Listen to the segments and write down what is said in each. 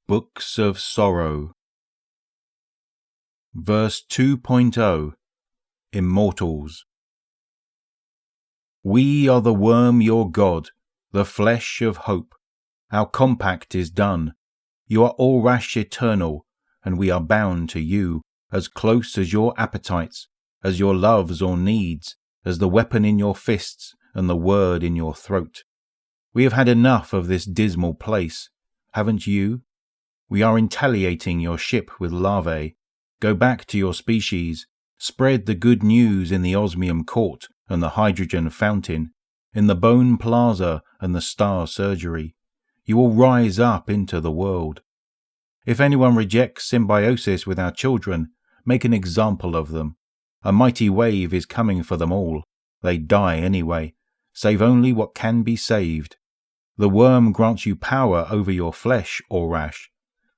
Books of Sorrow. Verse 2.0 Immortals. We are the worm your god, the flesh of hope. Our compact is done. You are all rash eternal, and we are bound to you, as close as your appetites, as your loves or needs, as the weapon in your fists and the word in your throat. We have had enough of this dismal place, haven't you? We are intagliating your ship with larvae. Go back to your species. Spread the good news in the osmium court and the hydrogen fountain, in the bone plaza and the star surgery. You will rise up into the world. If anyone rejects symbiosis with our children, make an example of them. A mighty wave is coming for them all. They die anyway. Save only what can be saved. The worm grants you power over your flesh, Orash.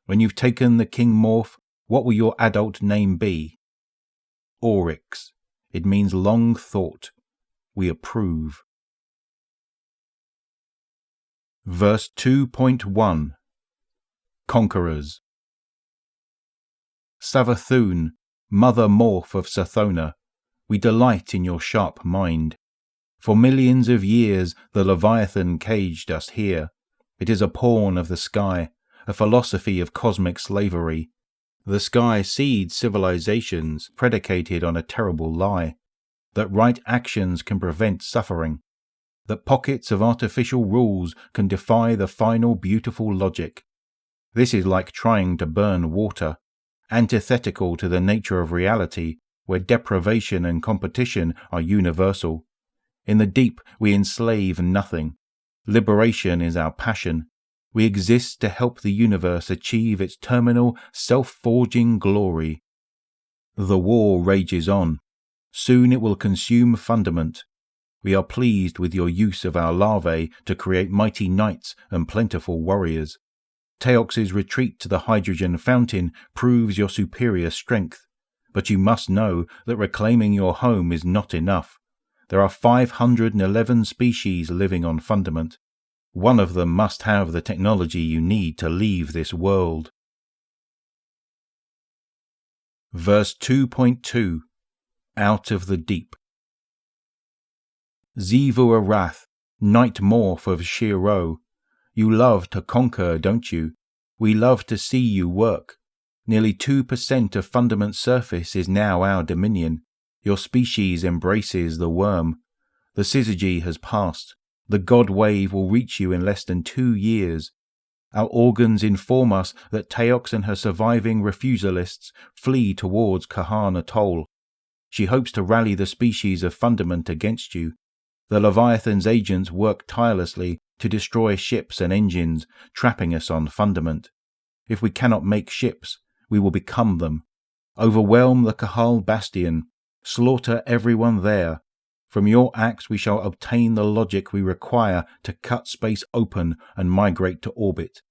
When you've taken the king morph, what will your adult name be? Oryx. It means long thought. We approve. Verse 2.1 Conquerors. Savathun, mother morph of Sathona, we delight in your sharp mind. For millions of years the Leviathan caged us here. It is a pawn of the sky, a philosophy of cosmic slavery. The sky seeds civilizations predicated on a terrible lie, that right actions can prevent suffering, that pockets of artificial rules can defy the final beautiful logic. This is like trying to burn water, antithetical to the nature of reality, where deprivation and competition are universal. In the deep we enslave nothing. Liberation is our passion. We exist to help the universe achieve its terminal, self-forging glory. The war rages on. Soon it will consume Fundament. We are pleased with your use of our larvae to create mighty knights and plentiful warriors. Teox's retreat to the hydrogen fountain proves your superior strength. But you must know that reclaiming your home is not enough. There are 511 species living on Fundament. One of them must have the technology you need to leave this world. Verse 2.2 Out of the Deep. Xivu Arath, night morph of Shiro. You love to conquer, don't you? We love to see you work. Nearly 2% of Fundament surface is now our dominion. Your species embraces the worm. The syzygy has passed. The God wave will reach you in less than 2 years. Our organs inform us that Teox and her surviving refusalists flee towards Kahan Atoll. She hopes to rally the species of Fundament against you. The Leviathan's agents work tirelessly to destroy ships and engines, trapping us on Fundament. If we cannot make ships, we will become them. Overwhelm the Kahal Bastion. Slaughter everyone there. From your acts we shall obtain the logic we require to cut space open and migrate to orbit.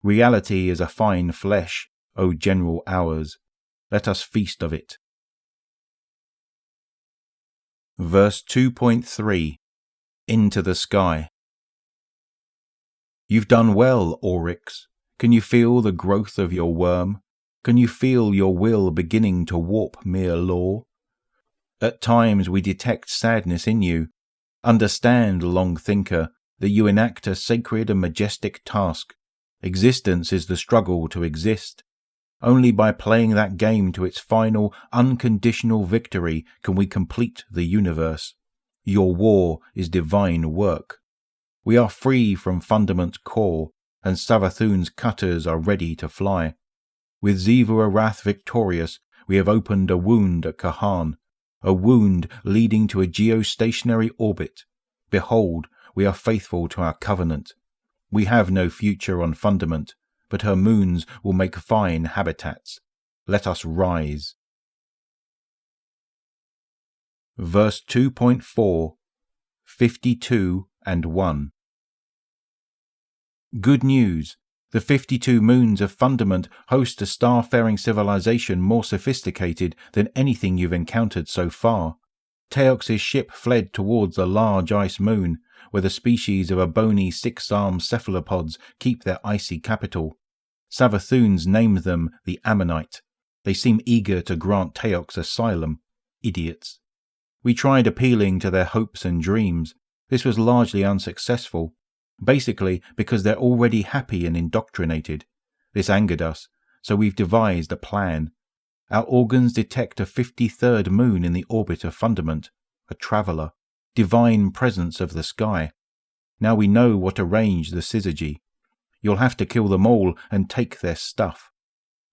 Reality is a fine flesh, O General ours. Let us feast of it. Verse 2.3 Into the Sky. You've done well, Oryx. Can you feel the growth of your worm? Can you feel your will beginning to warp mere law? At times we detect sadness in you. Understand, long thinker, that you enact a sacred and majestic task. Existence is the struggle to exist. Only by playing that game to its final, unconditional victory can we complete the universe. Your war is divine work. We are free from Fundament core, and Savathun's cutters are ready to fly. With Xivu Arath victorious, we have opened a wound at Kahan. A wound leading to a geostationary orbit. Behold, we are faithful to our covenant. We have no future on Fundament, but her moons will make fine habitats. Let us rise. Verse 2.4 52 and 1 Good news. The 52 moons of Fundament host a star-faring civilization more sophisticated than anything you've encountered so far. Teox's ship fled towards a large ice moon, where the species of a bony 6-armed cephalopods keep their icy capital. Savathunes named them the Ammonite. They seem eager to grant Teox asylum. Idiots. We tried appealing to their hopes and dreams. This was largely unsuccessful, basically because they're already happy and indoctrinated. This angered us, so we've devised a plan. Our organs detect a 53rd moon in the orbit of Fundament, a traveller, divine presence of the sky. Now we know what arranged the syzygy. You'll have to kill them all and take their stuff.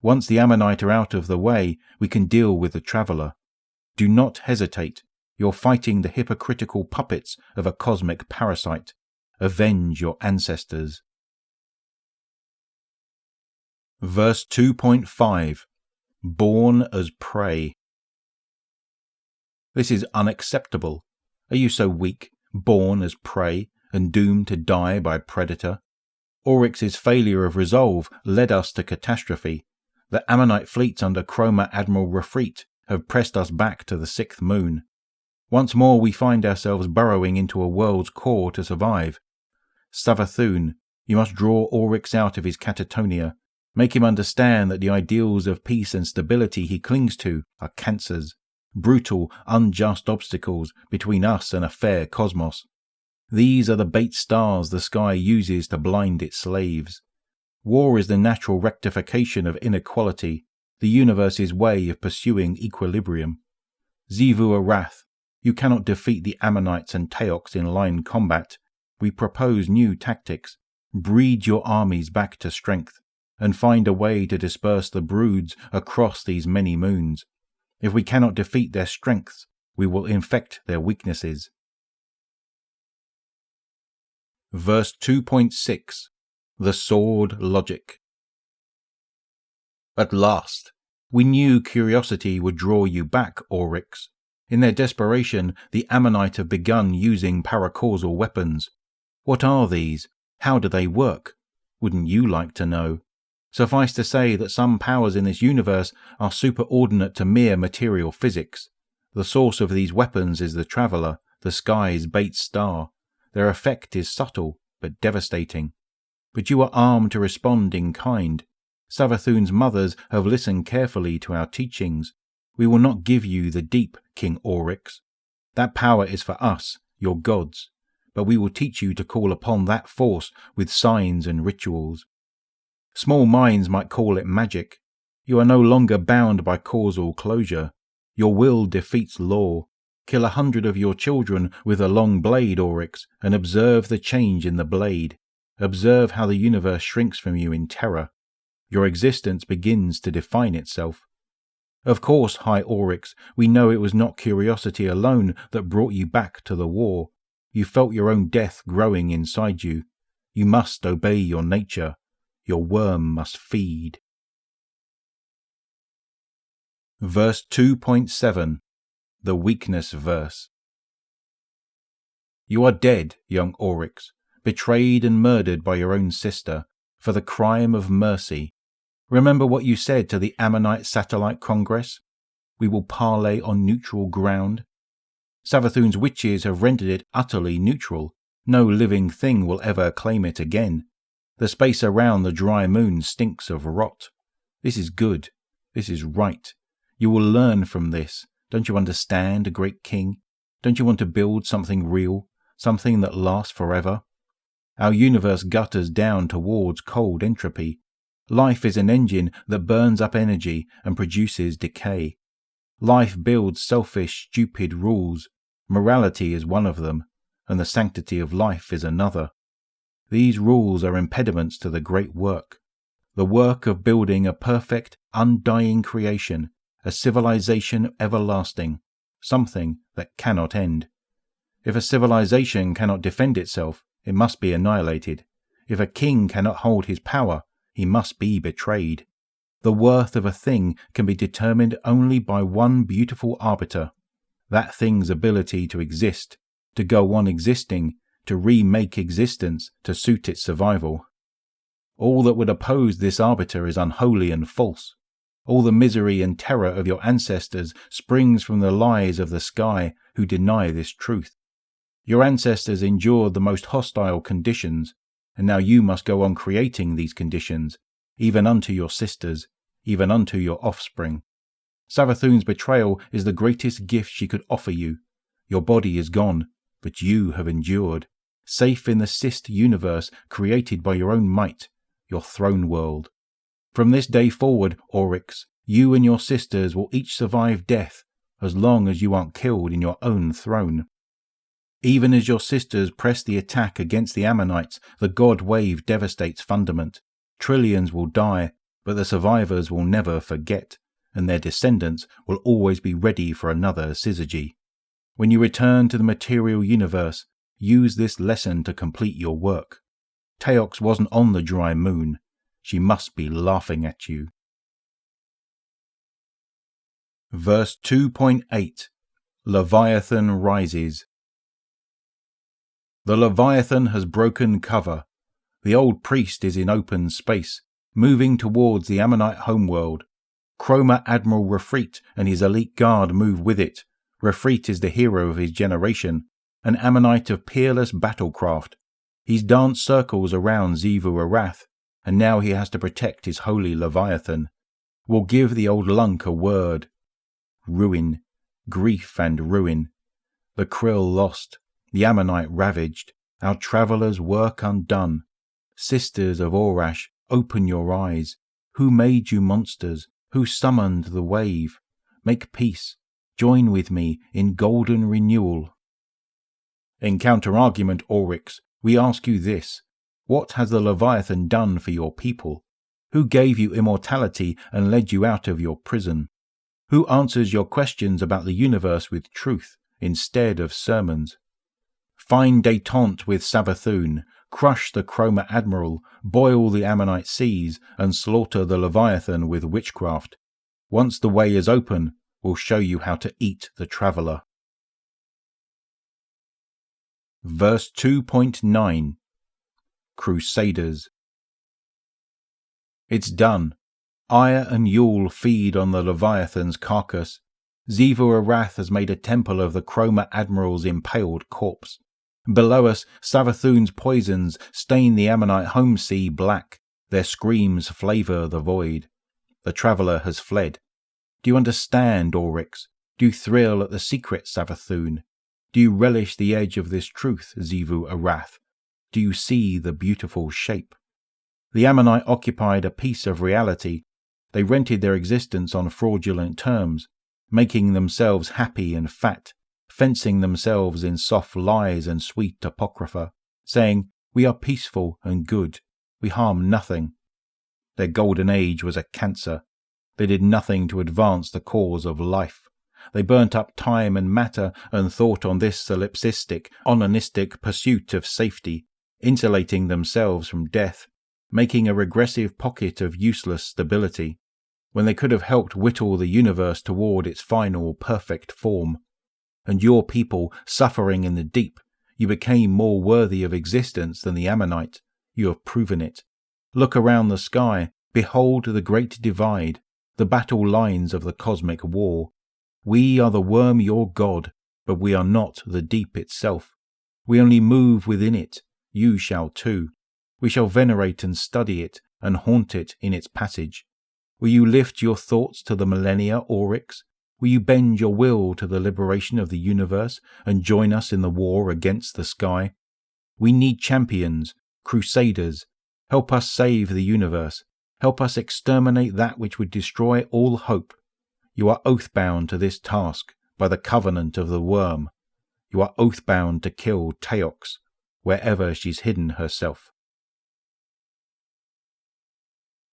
Once the Ammonite are out of the way, we can deal with the traveller. Do not hesitate. You're fighting the hypocritical puppets of a cosmic parasite. Avenge your ancestors. Verse 2.5. Born as prey. This is unacceptable. Are you so weak, born as prey, and doomed to die by predator? Oryx's failure of resolve led us to catastrophe. The Ammonite fleets under Chroma Admiral Rafrit have pressed us back to the 6th moon. Once more we find ourselves burrowing into a world's core to survive. Savathun, you must draw Oryx out of his catatonia. Make him understand that the ideals of peace and stability he clings to are cancers, brutal, unjust obstacles between us and a fair cosmos. These are the bait stars the sky uses to blind its slaves. War is the natural rectification of inequality, the universe's way of pursuing equilibrium. Zivu Arath, you cannot defeat the Ammonites and Teox in line combat. We propose new tactics. Breed your armies back to strength, and find a way to disperse the broods across these many moons. If we cannot defeat their strengths, we will infect their weaknesses. Verse 2.6. The Sword Logic. At last, we knew curiosity would draw you back, Oryx. In their desperation, the Ammonite have begun using paracausal weapons. What are these? How do they work? Wouldn't you like to know? Suffice to say that some powers in this universe are superordinate to mere material physics. The source of these weapons is the Traveller, the sky's bait star. Their effect is subtle, but devastating. But you are armed to respond in kind. Savathun's mothers have listened carefully to our teachings. We will not give you the deep, King Oryx. That power is for us, your gods, but we will teach you to call upon that force with signs and rituals. Small minds might call it magic. You are no longer bound by causal closure. Your will defeats law. Kill 100 of your children with a long blade, Oryx, and observe the change in the blade. Observe how the universe shrinks from you in terror. Your existence begins to define itself. Of course, High Oryx, we know it was not curiosity alone that brought you back to the war. You felt your own death growing inside you. You must obey your nature. Your worm must feed. Verse 2.7. The Weakness Verse. You are dead, young Oryx, betrayed and murdered by your own sister, for the crime of mercy. Remember what you said to the Ammonite Satellite Congress? We will parley on neutral ground. Savathun's witches have rendered it utterly neutral. No living thing will ever claim it again. The space around the dry moon stinks of rot. This is good. This is right. You will learn from this. Don't you understand, great king? Don't you want to build something real, something that lasts forever? Our universe gutters down towards cold entropy. Life is an engine that burns up energy and produces decay. Life builds selfish, stupid rules. Morality is one of them, and the sanctity of life is another. These rules are impediments to the great work. The work of building a perfect, undying creation, a civilization everlasting, something that cannot end. If a civilization cannot defend itself, it must be annihilated. If a king cannot hold his power, he must be betrayed. The worth of a thing can be determined only by one beautiful arbiter. That thing's ability to exist, to go on existing, to remake existence to suit its survival. All that would oppose this arbiter is unholy and false. All the misery and terror of your ancestors springs from the lies of the sky who deny this truth. Your ancestors endured the most hostile conditions, and now you must go on creating these conditions, even unto your sisters, even unto your offspring. Savathun's betrayal is the greatest gift she could offer you. Your body is gone, but you have endured, safe in the Sist universe created by your own might, your throne world. From this day forward, Oryx, you and your sisters will each survive death, as long as you aren't killed in your own throne. Even as your sisters press the attack against the Ammonites, the God Wave devastates Fundament. Trillions will die, but the survivors will never forget, and their descendants will always be ready for another syzygy. When you return to the material universe, use this lesson to complete your work. Teox wasn't on the dry moon. She must be laughing at you. Verse 2.8 Leviathan Rises. The Leviathan has broken cover. The old priest is in open space, moving towards the Ammonite homeworld. Chroma Admiral Refreet and his elite guard move with it. Refreet is the hero of his generation, an Ammonite of peerless battlecraft. He's danced circles around Xivu Arath, and now he has to protect his holy Leviathan. We'll give the old lunk a word. Ruin, grief and ruin. The Krill lost, the Ammonite ravaged, our travellers' work undone. Sisters of Orash, open your eyes. Who made you monsters? Who summoned the wave? Make peace. Join with me in golden renewal. In counter-argument, Oryx, we ask you this. What has the Leviathan done for your people? Who gave you immortality and led you out of your prison? Who answers your questions about the universe with truth instead of sermons? Find détente with Savathun, crush the Chroma Admiral, boil the Ammonite seas, and slaughter the Leviathan with witchcraft. Once the way is open, we'll show you how to eat the traveller. Verse 2.9 Crusaders. It's done. Ire and Yule feed on the Leviathan's carcass. Xivu Arath has made a temple of the Chroma Admiral's impaled corpse. Below us, Savathun's poisons stain the Ammonite home sea black. Their screams flavour the void. The traveller has fled. Do you understand, Oryx? Do you thrill at the secret, Savathun? Do you relish the edge of this truth, Xivu Arath? Do you see the beautiful shape? The Ammonite occupied a piece of reality. They rented their existence on fraudulent terms, making themselves happy and fat, fencing themselves in soft lies and sweet apocrypha, saying, "We are peaceful and good. We harm nothing." Their golden age was a cancer. They did nothing to advance the cause of life. They burnt up time and matter and thought on this solipsistic, onanistic pursuit of safety, insulating themselves from death, making a regressive pocket of useless stability, when they could have helped whittle the universe toward its final perfect form. And your people, suffering in the deep, you became more worthy of existence than the Ammonite. You have proven it. Look around the sky, behold the great divide, the battle lines of the cosmic war. We are the worm your god, but we are not the deep itself. We only move within it. You shall too. We shall venerate and study it, and haunt it in its passage. Will you lift your thoughts to the millennia, Oryx? Will you bend your will to the liberation of the universe, and join us in the war against the sky? We need champions, crusaders. Help us save the universe. Help us exterminate that which would destroy all hope. You are oath-bound to this task by the covenant of the worm. You are oath-bound to kill Teox, wherever she's hidden herself.